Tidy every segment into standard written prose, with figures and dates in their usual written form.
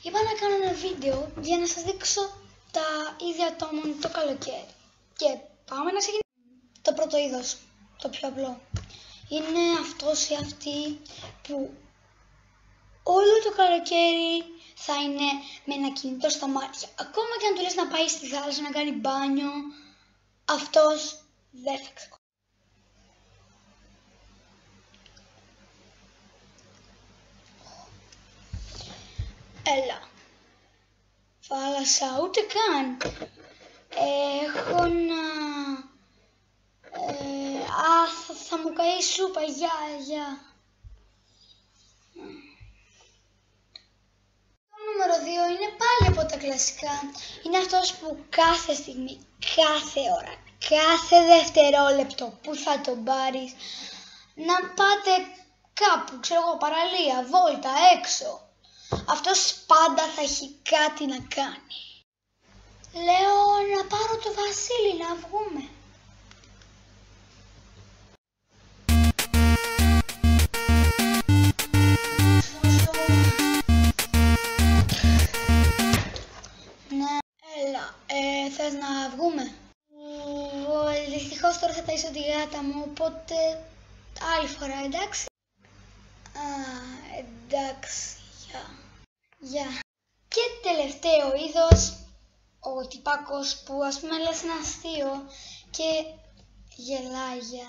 Είπα να κάνω ένα βίντεο για να σας δείξω τα είδη ατόμων το καλοκαίρι. Και πάμε να ξεκινήσουμε. Το πρώτο είδος, το πιο απλό, είναι αυτός ή αυτή που όλο το καλοκαίρι θα είναι με ένα κινητό στα μάτια. Ακόμα και αν του λες να πάει στη θάλασσα να κάνει μπάνιο, αυτός δεν θα ξεκουράσει. Έλα. Θάλασσα, ούτε καν. Έχω να... θα μου καεί σούπα, γεια. Το νούμερο 2 είναι πάλι από τα κλασικά. Είναι αυτός που κάθε στιγμή, κάθε ώρα, κάθε δευτερόλεπτο που θα τον πάρεις, να πάτε κάπου, ξέρω εγώ, παραλία, βόλτα, έξω. Αυτός πάντα θα έχει κάτι να κάνει. Λέω να πάρω το Βασίλη να βγούμε. Ναι, έλα, θες να βγούμε? Δυστυχώς τώρα θα ταΐσω τη γάτα μου, οπότε άλλη φορά, εντάξει? Εντάξει. Γεια. Και τελευταίο είδος, ο τυπάκος που ας πούμε λες ένα αστείο και γελάει για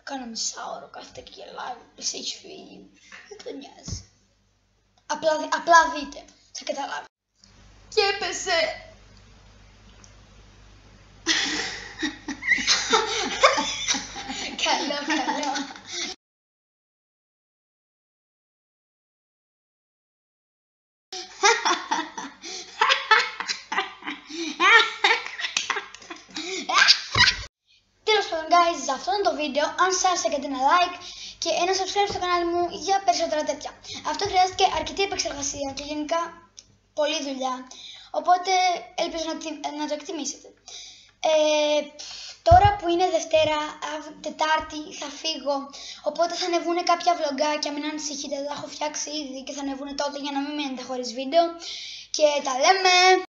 κάνα μισάωρο, κάθεται και γελάει, εσύ έχεις φύγει, δεν τον νοιάζει. Απλά δείτε, θα καταλάβει. Και έπεσε. Καλό. Τέλος πάντων guys, αυτό είναι το βίντεο. Αν σας άρεσε κάντε ένα like και ένα subscribe στο κανάλι μου για περισσότερα τέτοια. Αυτό χρειάστηκε αρκετή επεξεργασία και γενικά πολλή δουλειά, οπότε ελπίζω να το εκτιμήσετε. Τώρα που είναι Δευτέρα, Τετάρτη θα φύγω, οπότε θα ανεβούν κάποια βλογκάκια, μην ανησυχείτε, τα έχω φτιάξει ήδη και θα ανεβούν τότε για να μην μείνετε χωρίς βίντεο και τα λέμε!